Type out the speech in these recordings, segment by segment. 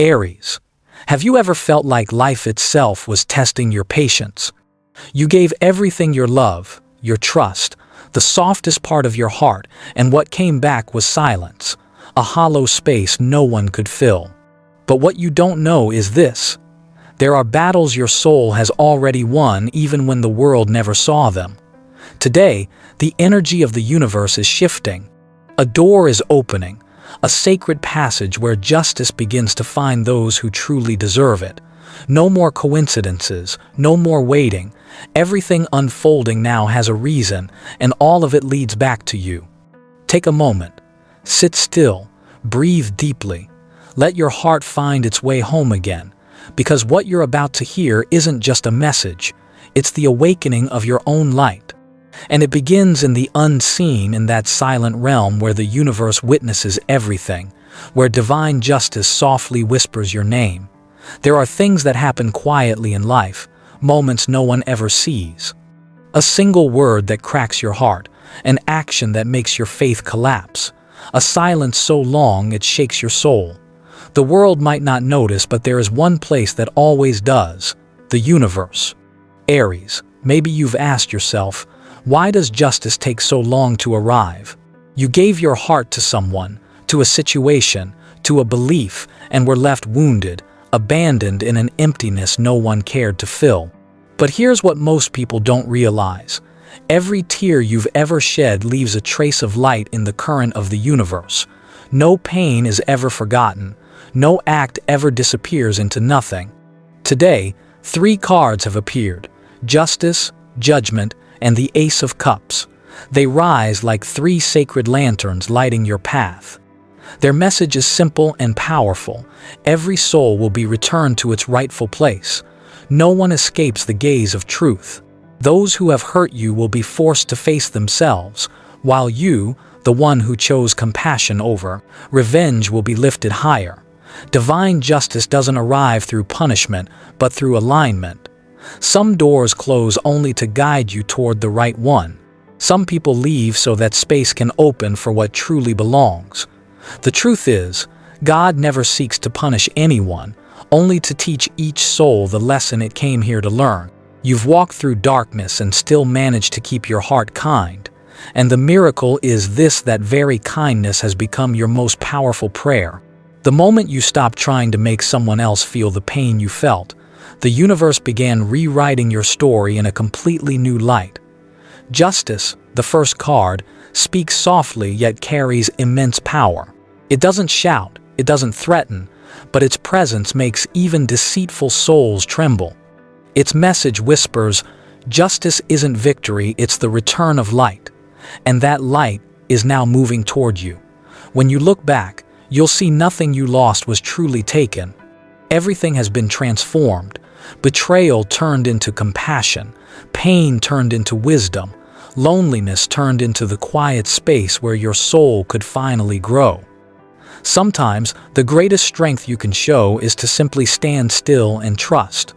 Aries, have you ever felt like life itself was testing your patience? You gave everything your love, your trust, the softest part of your heart, and what came back was silence, a hollow space no one could fill. But what you don't know is this: there are battles your soul has already won even when the world never saw them. Today, the energy of the universe is shifting. A door is opening, a sacred passage where justice begins to find those who truly deserve it. No more coincidences, no more waiting. Everything unfolding now has a reason, and all of it leads back to you. Take a moment. Sit still. Breathe deeply. Let your heart find its way home again, because what you're about to hear isn't just a message. It's the awakening of your own light. And it begins in the unseen, in that silent realm where the universe witnesses everything, where divine justice softly whispers your name. There are things that happen quietly in life, moments no one ever sees. A single word that cracks your heart, an action that makes your faith collapse, a silence so long it shakes your soul. The world might not notice, but there is one place that always does: the universe. Aries, maybe you've asked yourself, why does justice take so long to arrive? You gave your heart to someone, to a situation, to a belief, and were left wounded, abandoned in an emptiness no one cared to fill. But here's what most people don't realize. Every tear you've ever shed leaves a trace of light in the current of the universe. No pain is ever forgotten. No act ever disappears into nothing. Today, 3 cards have appeared: justice, judgment, and the Ace of Cups. They rise like 3 sacred lanterns lighting your path. Their message is simple and powerful. Every soul will be returned to its rightful place. No one escapes the gaze of truth. Those who have hurt you will be forced to face themselves, while you, the one who chose compassion over revenge, will be lifted higher. Divine justice doesn't arrive through punishment, but through alignment. Some doors close only to guide you toward the right one. Some people leave so that space can open for what truly belongs. The truth is, God never seeks to punish anyone, only to teach each soul the lesson it came here to learn. You've walked through darkness and still managed to keep your heart kind. And the miracle is this: that very kindness has become your most powerful prayer. The moment you stopped trying to make someone else feel the pain you felt, the universe began rewriting your story in a completely new light. Justice, the first card, speaks softly yet carries immense power. It doesn't shout, it doesn't threaten, but its presence makes even deceitful souls tremble. Its message whispers, justice isn't victory, it's the return of light. And that light is now moving toward you. When you look back, you'll see nothing you lost was truly taken. Everything has been transformed. Betrayal turned into compassion, pain turned into wisdom, loneliness turned into the quiet space where your soul could finally grow. Sometimes, the greatest strength you can show is to simply stand still and trust.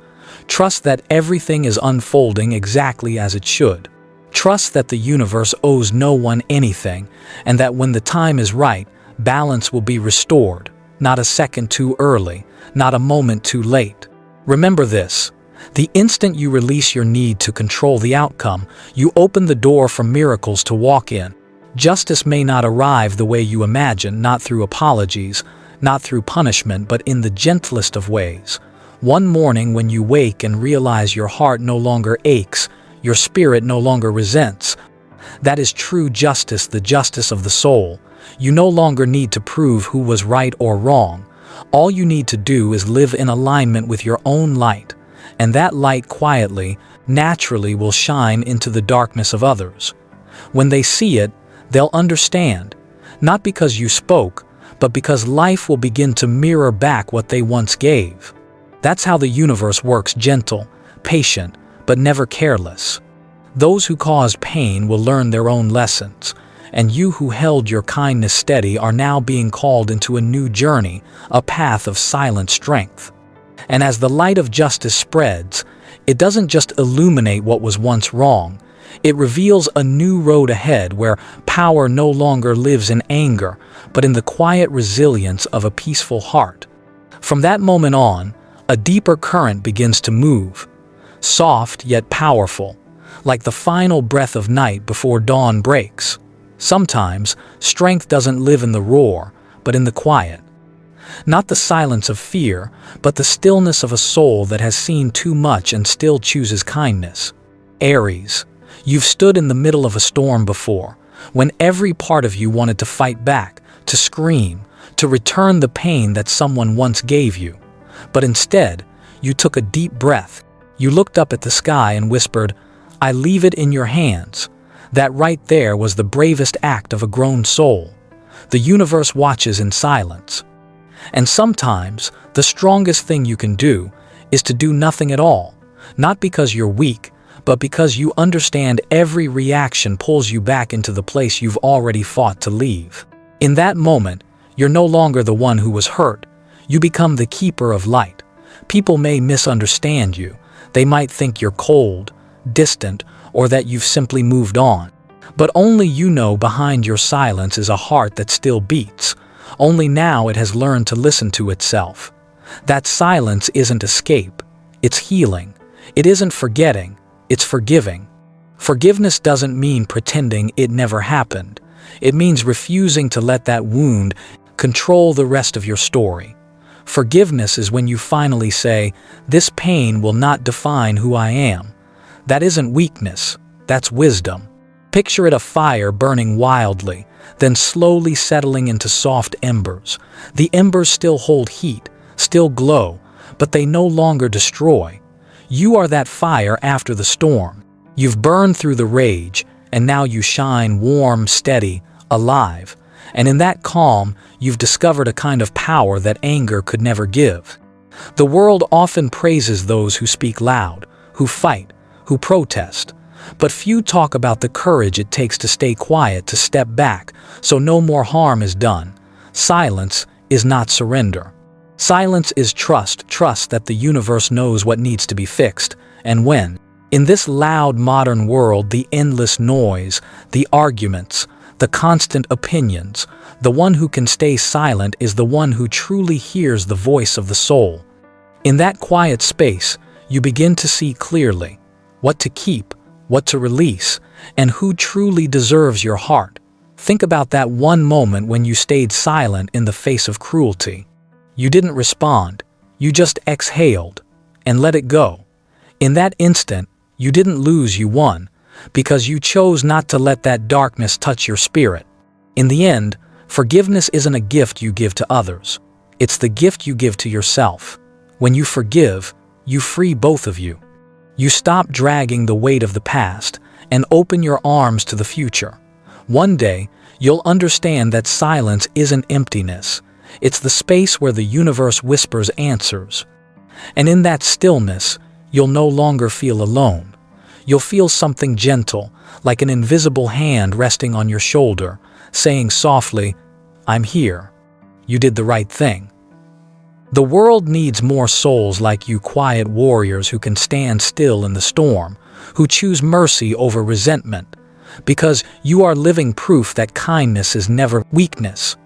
Trust that everything is unfolding exactly as it should. Trust that the universe owes no one anything, and that when the time is right, balance will be restored, not a second too early, not a moment too late. Remember this: the instant you release your need to control the outcome, you open the door for miracles to walk in. Justice may not arrive the way you imagine, not through apologies, not through punishment, but in the gentlest of ways. One morning when you wake and realize your heart no longer aches, your spirit no longer resents. That is true justice, the justice of the soul. You no longer need to prove who was right or wrong. All you need to do is live in alignment with your own light, and that light quietly, naturally will shine into the darkness of others. When they see it, they'll understand, not because you spoke, but because life will begin to mirror back what they once gave. That's how the universe works: gentle, patient, but never careless. Those who caused pain will learn their own lessons, and you who held your kindness steady are now being called into a new journey, a path of silent strength. And as the light of justice spreads, it doesn't just illuminate what was once wrong, it reveals a new road ahead where power no longer lives in anger, but in the quiet resilience of a peaceful heart. From that moment on, a deeper current begins to move, soft yet powerful, like the final breath of night before dawn breaks. Sometimes, strength doesn't live in the roar, but in the quiet. Not the silence of fear, but the stillness of a soul that has seen too much and still chooses kindness. Aries, you've stood in the middle of a storm before, when every part of you wanted to fight back, to scream, to return the pain that someone once gave you. But instead, you took a deep breath. You looked up at the sky and whispered, "I leave it in your hands." That right there was the bravest act of a grown soul. The universe watches in silence. And sometimes, the strongest thing you can do is to do nothing at all, not because you're weak, but because you understand every reaction pulls you back into the place you've already fought to leave. In that moment, you're no longer the one who was hurt. You become the keeper of light. People may misunderstand you. They might think you're cold, distant, or that you've simply moved on. But only you know behind your silence is a heart that still beats. Only now it has learned to listen to itself. That silence isn't escape, it's healing. It isn't forgetting, it's forgiving. Forgiveness doesn't mean pretending it never happened. It means refusing to let that wound control the rest of your story. Forgiveness is when you finally say, "This pain will not define who I am." That isn't weakness, that's wisdom. Picture it: a fire burning wildly, then slowly settling into soft embers. The embers still hold heat, still glow, but they no longer destroy. You are that fire after the storm. You've burned through the rage, and now you shine warm, steady, alive. And in that calm, you've discovered a kind of power that anger could never give. The world often praises those who speak loud, who fight, who protest. But few talk about the courage it takes to stay quiet, to step back, so no more harm is done. Silence is not surrender. Silence is trust that the universe knows what needs to be fixed, and when. In this loud modern world, the endless noise, the arguments, the constant opinions, the one who can stay silent is the one who truly hears the voice of the soul. In that quiet space, you begin to see clearly what to keep, what to release, and who truly deserves your heart. Think about that one moment when you stayed silent in the face of cruelty. You didn't respond, you just exhaled and let it go. In that instant, you didn't lose, you won, because you chose not to let that darkness touch your spirit. In the end, forgiveness isn't a gift you give to others. It's the gift you give to yourself. When you forgive, you free both of you. You stop dragging the weight of the past and open your arms to the future. One day, you'll understand that silence isn't emptiness. It's the space where the universe whispers answers. And in that stillness, you'll no longer feel alone. You'll feel something gentle, like an invisible hand resting on your shoulder, saying softly, "I'm here. You did the right thing." The world needs more souls like you, quiet warriors who can stand still in the storm, who choose mercy over resentment, because you are living proof that kindness is never weakness.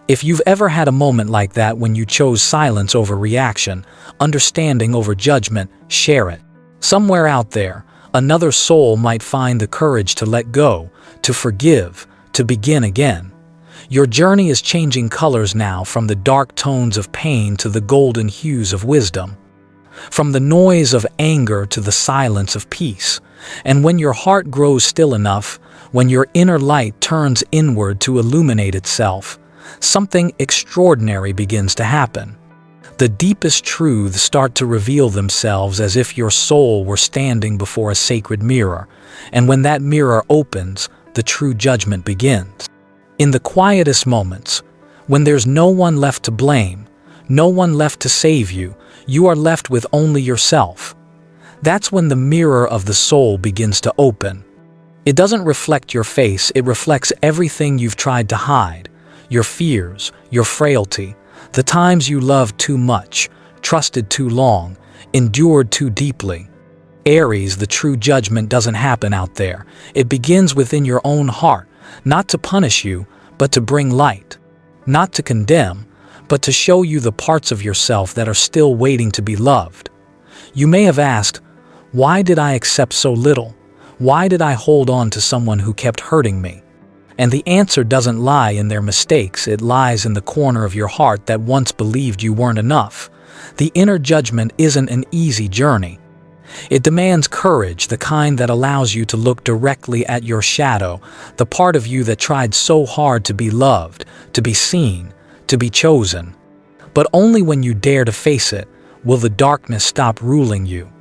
If you've ever had a moment like that when you chose silence over reaction, understanding over judgment, share it. Somewhere out there, another soul might find the courage to let go, to forgive, to begin again. Your journey is changing colors now, from the dark tones of pain to the golden hues of wisdom, from the noise of anger to the silence of peace. And when your heart grows still enough, when your inner light turns inward to illuminate itself, something extraordinary begins to happen. The deepest truths start to reveal themselves, as if your soul were standing before a sacred mirror. And when that mirror opens, the true judgment begins. In the quietest moments, when there's no one left to blame, no one left to save you, you are left with only yourself. That's when the mirror of the soul begins to open. It doesn't reflect your face, it reflects everything you've tried to hide. Your fears, your frailty, the times you loved too much, trusted too long, endured too deeply. Aries, the true judgment doesn't happen out there. It begins within your own heart, not to punish you, but to bring light. Not to condemn, but to show you the parts of yourself that are still waiting to be loved. You may have asked, why did I accept so little? Why did I hold on to someone who kept hurting me? And the answer doesn't lie in their mistakes, it lies in the corner of your heart that once believed you weren't enough. The inner judgment isn't an easy journey. It demands courage, the kind that allows you to look directly at your shadow, the part of you that tried so hard to be loved, to be seen, to be chosen. But only when you dare to face it will the darkness stop ruling you.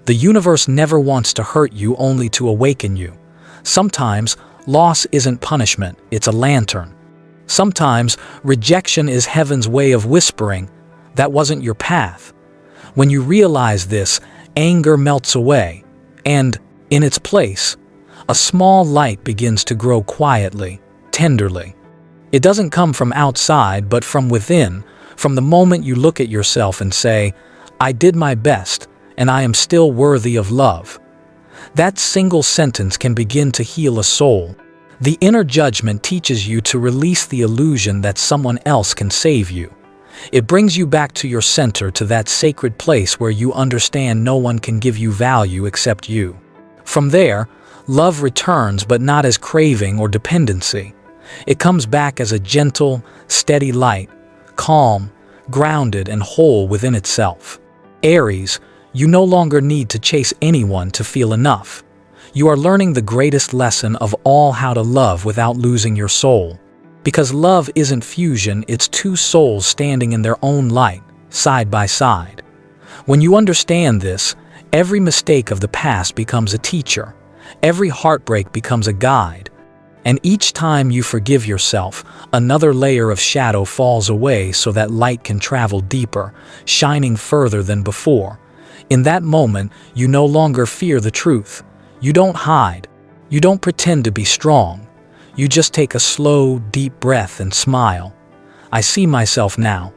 The universe never wants to hurt you, only to awaken you. Sometimes loss isn't punishment, it's a lantern. Sometimes rejection is heaven's way of whispering, that wasn't your path. When you realize this, anger melts away, and, in its place, a small light begins to grow quietly, tenderly. It doesn't come from outside, but from within, from the moment you look at yourself and say, I did my best, and I am still worthy of love. That single sentence can begin to heal a soul. The inner judgment teaches you to release the illusion that someone else can save you. It brings you back to your center, to that sacred place where you understand no one can give you value except you. From there, love returns, but not as craving or dependency. It comes back as a gentle, steady light, calm, grounded, and whole within itself. Aries, you no longer need to chase anyone to feel enough. You are learning the greatest lesson of all, how to love without losing your soul. Because love isn't fusion, it's two souls standing in their own light, side by side. When you understand this, every mistake of the past becomes a teacher, every heartbreak becomes a guide, and each time you forgive yourself, another layer of shadow falls away so that light can travel deeper, shining further than before. In that moment, you no longer fear the truth. You don't hide. You don't pretend to be strong. You just take a slow, deep breath and smile. I see myself now.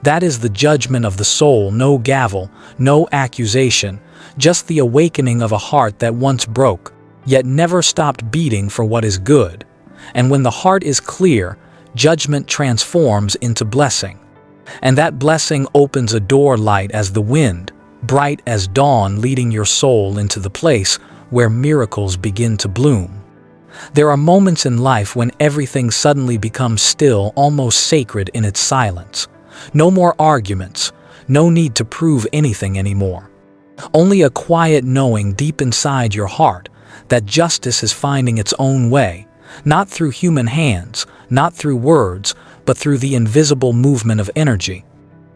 That is the judgment of the soul, no gavel, no accusation, just the awakening of a heart that once broke, yet never stopped beating for what is good. And when the heart is clear, judgment transforms into blessing. And that blessing opens a door light as the wind, bright as dawn, leading your soul into the place where miracles begin to bloom. There are moments in life when everything suddenly becomes still, almost sacred in its silence. No more arguments, no need to prove anything anymore. Only a quiet knowing deep inside your heart that justice is finding its own way, not through human hands, not through words, but through the invisible movement of energy.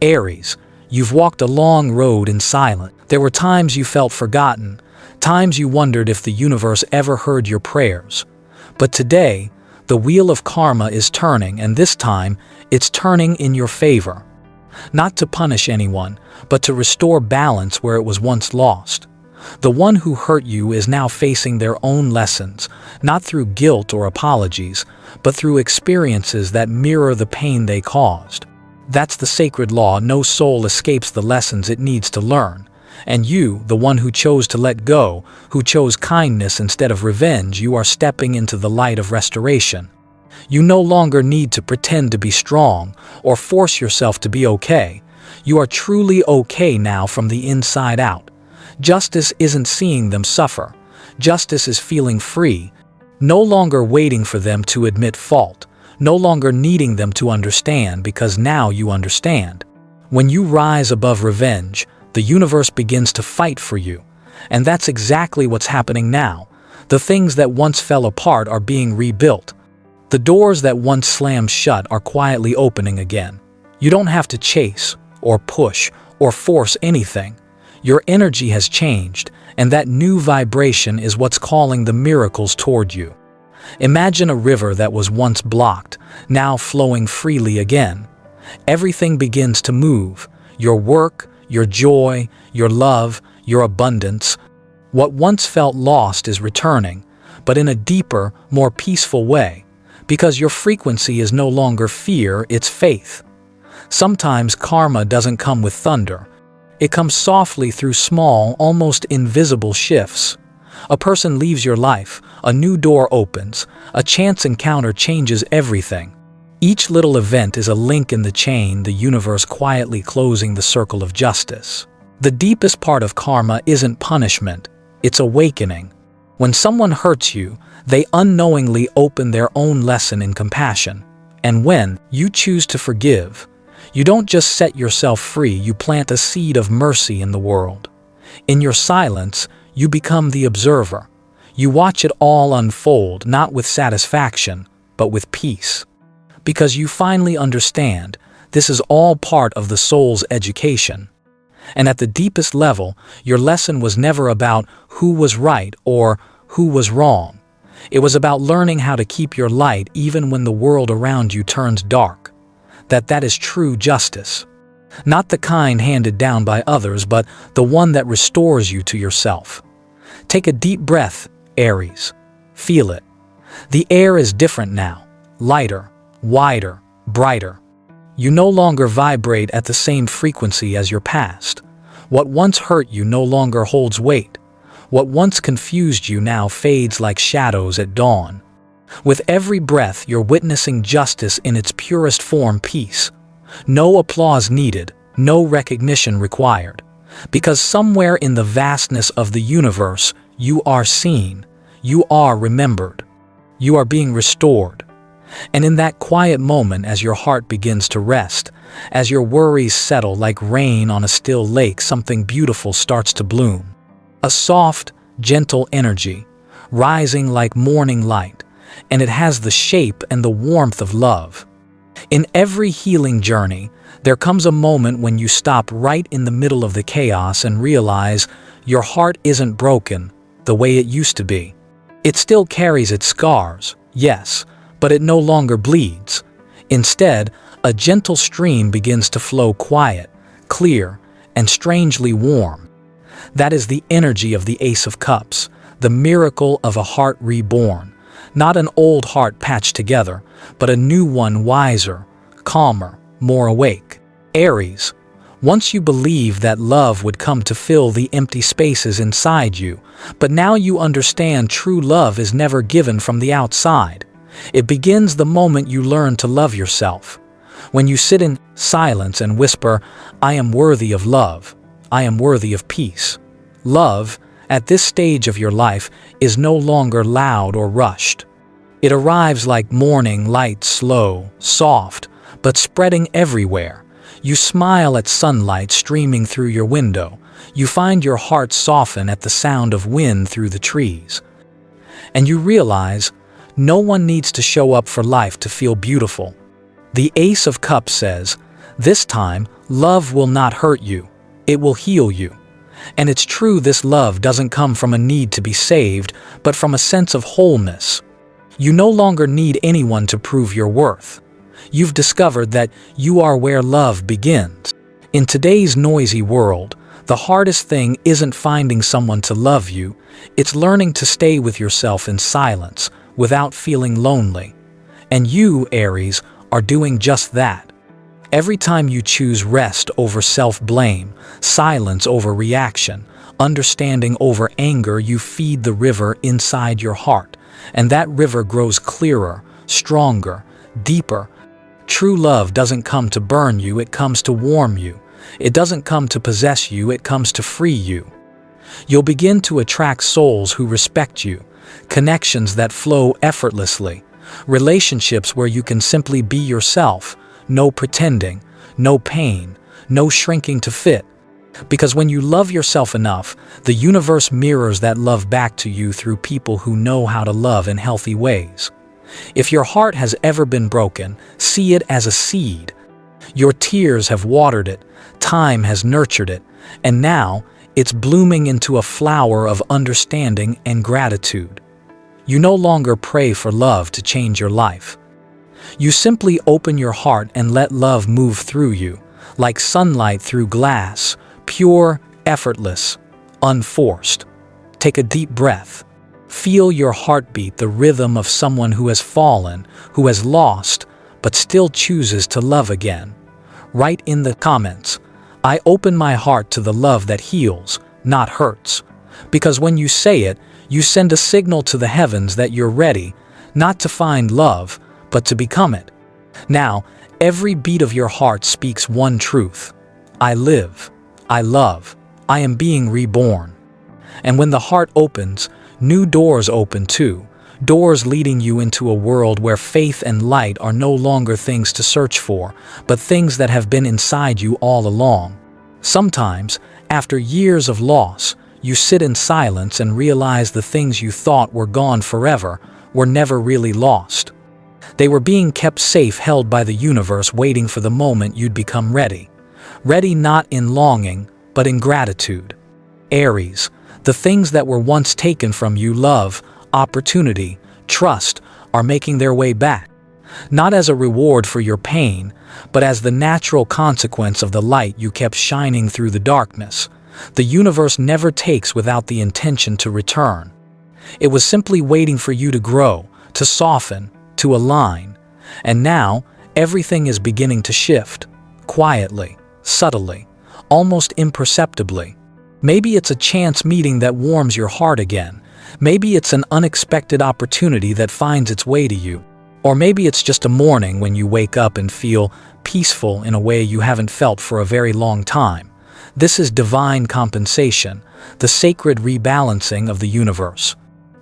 Aries, you've walked a long road in silence. There were times you felt forgotten, times you wondered if the universe ever heard your prayers. But today, the wheel of karma is turning, and this time, it's turning in your favor. Not to punish anyone, but to restore balance where it was once lost. The one who hurt you is now facing their own lessons, not through guilt or apologies, but through experiences that mirror the pain they caused. That's the sacred law: no soul escapes the lessons it needs to learn. And you, the one who chose to let go, who chose kindness instead of revenge, you are stepping into the light of restoration. You no longer need to pretend to be strong or force yourself to be okay. You are truly okay now from the inside out. Justice isn't seeing them suffer. Justice is feeling free, no longer waiting for them to admit fault, no longer needing them to understand, because now you understand. When you rise above revenge, the universe begins to fight for you. And that's exactly what's happening now. The things that once fell apart are being rebuilt. The doors that once slammed shut are quietly opening again. You don't have to chase, or push, or force anything. Your energy has changed, and that new vibration is what's calling the miracles toward you. Imagine a river that was once blocked, now flowing freely again. Everything begins to move. Your work, your joy, your love, your abundance. What once felt lost is returning, but in a deeper, more peaceful way, because your frequency is no longer fear, it's faith. Sometimes karma doesn't come with thunder. It comes softly through small, almost invisible shifts. A person leaves your life, a new door opens, a chance encounter changes everything. Each little event is a link in the chain, the universe quietly closing the circle of justice. The deepest part of karma isn't punishment, it's awakening. When someone hurts you, they unknowingly open their own lesson in compassion. And when you choose to forgive, you don't just set yourself free, you plant a seed of mercy in the world. In your silence, you become the observer. You watch it all unfold, not with satisfaction, but with peace. Because you finally understand, this is all part of the soul's education. And at the deepest level, your lesson was never about who was right or who was wrong. It was about learning how to keep your light even when the world around you turns dark. That is true justice. Not the kind handed down by others, but the one that restores you to yourself. Take a deep breath, Aries. Feel it. The air is different now, lighter, wider, brighter. You no longer vibrate at the same frequency as your past. What once hurt you no longer holds weight. What once confused you now fades like shadows at dawn. With every breath, you're witnessing justice in its purest form, peace. No applause needed, no recognition required. Because somewhere in the vastness of the universe, you are seen, you are remembered, you are being restored. And in that quiet moment, as your heart begins to rest, as your worries settle like rain on a still lake, something beautiful starts to bloom. A soft, gentle energy, rising like morning light, and it has the shape and the warmth of love. In every healing journey, there comes a moment when you stop right in the middle of the chaos and realize your heart isn't broken the way it used to be. It still carries its scars, yes, but it no longer bleeds. Instead, a gentle stream begins to flow, quiet, clear, and strangely warm. That is the energy of the Ace of Cups, the miracle of a heart reborn. Not an old heart patched together, but a new one, wiser, calmer, more awake. Aries, once you believed that love would come to fill the empty spaces inside you, but now you understand true love is never given from the outside. It begins the moment you learn to love yourself. When you sit in silence and whisper, "I am worthy of love. I am worthy of peace." Love, at this stage of your life, is no longer loud or rushed. It arrives like morning light, slow, soft, but spreading everywhere. You smile at sunlight streaming through your window. You find your heart soften at the sound of wind through the trees. And you realize, no one needs to show up for life to feel beautiful. The Ace of Cups says, this time, love will not hurt you. It will heal you. And it's true, this love doesn't come from a need to be saved, but from a sense of wholeness. You no longer need anyone to prove your worth. You've discovered that you are where love begins. In today's noisy world, the hardest thing isn't finding someone to love you, it's learning to stay with yourself in silence, without feeling lonely. And you, Aries, are doing just that. Every time you choose rest over self-blame, silence over reaction, understanding over anger, you feed the river inside your heart, and that river grows clearer, stronger, deeper. True love doesn't come to burn you, it comes to warm you. It doesn't come to possess you, it comes to free you. You'll begin to attract souls who respect you, connections that flow effortlessly, relationships where you can simply be yourself, no pretending, no pain, no shrinking to fit. Because when you love yourself enough, the universe mirrors that love back to you through people who know how to love in healthy ways. If your heart has ever been broken, see it as a seed. Your tears have watered it, time has nurtured it, and now it's blooming into a flower of understanding and gratitude. You no longer pray for love to change your life. You simply open your heart and let love move through you, like sunlight through glass, pure, effortless, unforced. Take a deep breath. Feel your heartbeat, the rhythm of someone who has fallen, who has lost, but still chooses to love again. Write in the comments, "I open my heart to the love that heals, not hurts." Because when you say it, you send a signal to the heavens that you're ready, not to find love, but to become it. Now, every beat of your heart speaks one truth. I live. I love. I am being reborn. And when the heart opens, new doors open too. Doors leading you into a world where faith and light are no longer things to search for, but things that have been inside you all along. Sometimes, after years of loss, you sit in silence and realize the things you thought were gone forever were never really lost. They were being kept safe, held by the universe, waiting for the moment you'd become ready. Ready not in longing, but in gratitude. Aries, the things that were once taken from you, love, opportunity, trust, are making their way back. Not as a reward for your pain, but as the natural consequence of the light you kept shining through the darkness. The universe never takes without the intention to return. It was simply waiting for you to grow, to soften, to align. And now, everything is beginning to shift. Quietly, subtly, almost imperceptibly. Maybe it's a chance meeting that warms your heart again. Maybe it's an unexpected opportunity that finds its way to you. Or maybe it's just a morning when you wake up and feel peaceful in a way you haven't felt for a very long time. This is divine compensation, the sacred rebalancing of the universe.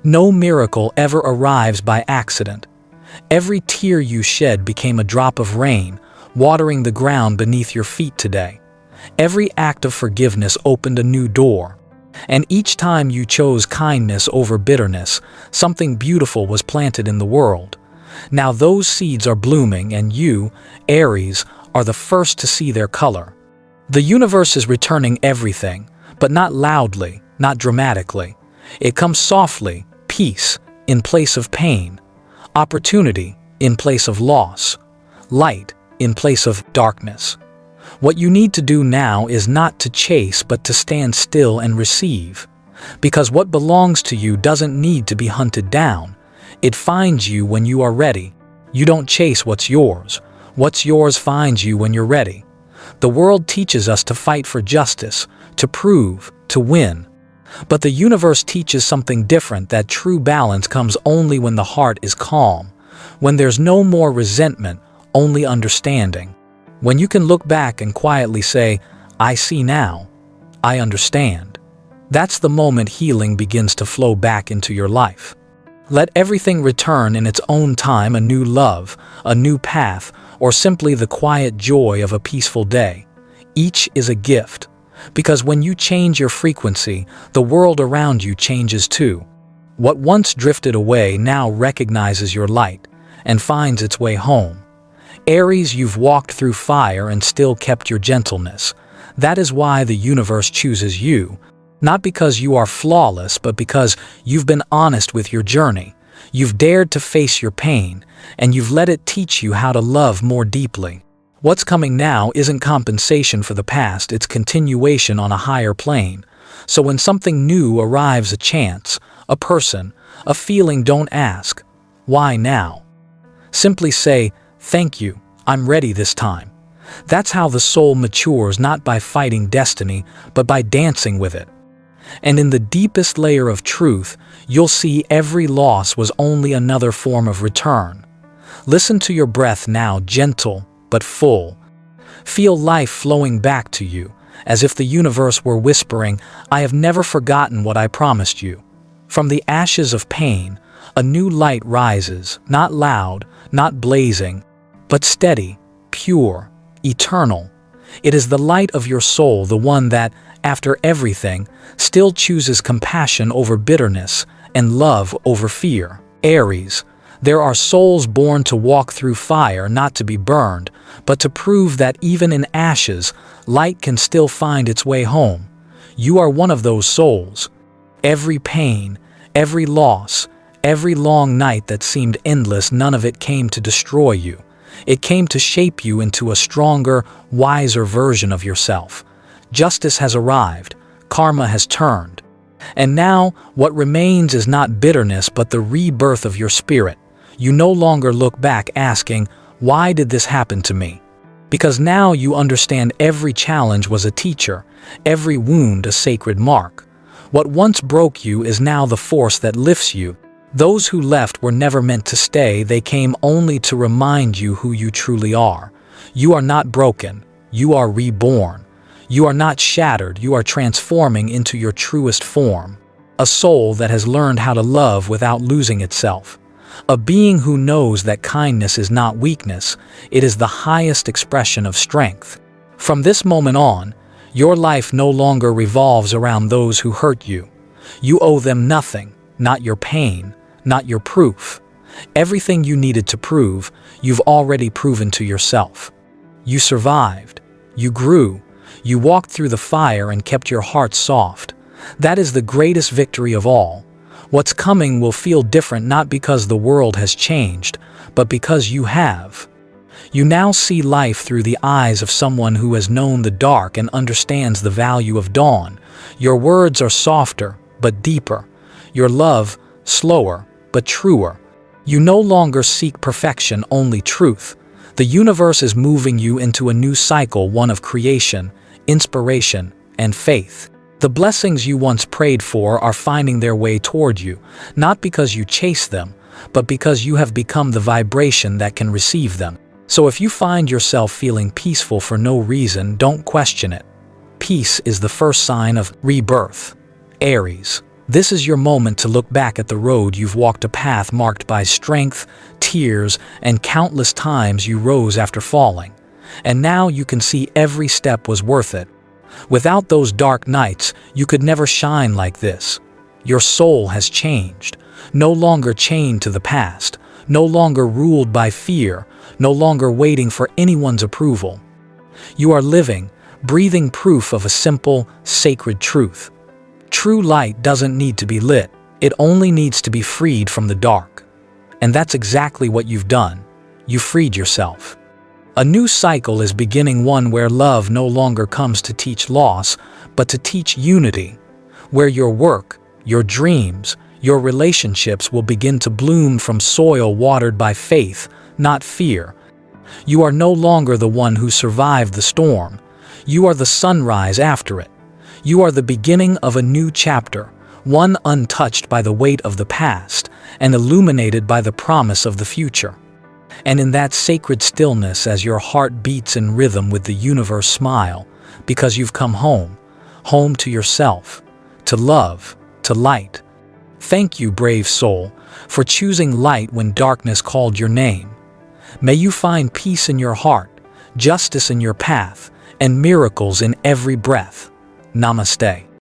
No miracle ever arrives by accident. Every tear you shed became a drop of rain, watering the ground beneath your feet today. Every act of forgiveness opened a new door. And each time you chose kindness over bitterness, something beautiful was planted in the world. Now those seeds are blooming, and you, Aries, are the first to see their color. The universe is returning everything, but not loudly, not dramatically. It comes softly, peace in place of pain, opportunity in place of loss, light in place of darkness. What you need to do now is not to chase, but to stand still and receive. Because what belongs to you doesn't need to be hunted down. It finds you when you are ready. You don't chase what's yours. What's yours finds you when you're ready. The world teaches us to fight for justice, to prove, to win. But the universe teaches something different, that true balance comes only when the heart is calm, when there's no more resentment, only understanding. When you can look back and quietly say, I see now, I understand. That's the moment healing begins to flow back into your life. Let everything return in its own time, a new love, a new path, or simply the quiet joy of a peaceful day. Each is a gift. Because when you change your frequency, the world around you changes too. What once drifted away now recognizes your light and finds its way home. Aries, you've walked through fire and still kept your gentleness. That is why the universe chooses you. Not because you are flawless, but because you've been honest with your journey. You've dared to face your pain, and you've let it teach you how to love more deeply. What's coming now isn't compensation for the past, it's continuation on a higher plane. So when something new arrives, a chance, a person, a feeling, don't ask, why now? Simply say, thank you, I'm ready this time. That's how the soul matures, not by fighting destiny, but by dancing with it. And in the deepest layer of truth, you'll see every loss was only another form of return. Listen to your breath now, gentle but full. Feel life flowing back to you, as if the universe were whispering, I have never forgotten what I promised you. From the ashes of pain, a new light rises, not loud, not blazing, but steady, pure, eternal. It is the light of your soul, the one that, after everything, still chooses compassion over bitterness and love over fear. Aries, there are souls born to walk through fire, not to be burned, but to prove that even in ashes, light can still find its way home. You are one of those souls. Every pain, every loss, every long night that seemed endless, none of it came to destroy you. It came to shape you into a stronger, wiser version of yourself. Justice has arrived, karma has turned. And now, what remains is not bitterness, but the rebirth of your spirit. You no longer look back asking, why did this happen to me? Because now you understand every challenge was a teacher, every wound a sacred mark. What once broke you is now the force that lifts you. Those who left were never meant to stay, they came only to remind you who you truly are. You are not broken, you are reborn. You are not shattered, you are transforming into your truest form. A soul that has learned how to love without losing itself. A being who knows that kindness is not weakness, it is the highest expression of strength. From this moment on, your life no longer revolves around those who hurt you. You owe them nothing, not your pain, not your proof. Everything you needed to prove, you've already proven to yourself. You survived. You grew. You walked through the fire and kept your heart soft. That is the greatest victory of all. What's coming will feel different not because the world has changed, but because you have. You now see life through the eyes of someone who has known the dark and understands the value of dawn. Your words are softer, but deeper. Your love, slower, but truer. You no longer seek perfection, only truth. The universe is moving you into a new cycle, one of creation, inspiration, and faith. The blessings you once prayed for are finding their way toward you, not because you chase them, but because you have become the vibration that can receive them. So if you find yourself feeling peaceful for no reason, don't question it. Peace is the first sign of rebirth. Aries. This is your moment to look back at the road you've walked, a path marked by strength, tears, and countless times you rose after falling. And now you can see every step was worth it. Without those dark nights, you could never shine like this. Your soul has changed, no longer chained to the past, no longer ruled by fear, no longer waiting for anyone's approval. You are living, breathing proof of a simple, sacred truth. True light doesn't need to be lit, it only needs to be freed from the dark. And that's exactly what you've done. You freed yourself. A new cycle is beginning, one where love no longer comes to teach loss, but to teach unity. Where your work, your dreams, your relationships will begin to bloom from soil watered by faith, not fear. You are no longer the one who survived the storm. You are the sunrise after it. You are the beginning of a new chapter, one untouched by the weight of the past and illuminated by the promise of the future. And in that sacred stillness, as your heart beats in rhythm with the universe, smile, because you've come home, home to yourself, to love, to light. Thank you, brave soul, for choosing light when darkness called your name. May you find peace in your heart, justice in your path, and miracles in every breath. Namaste.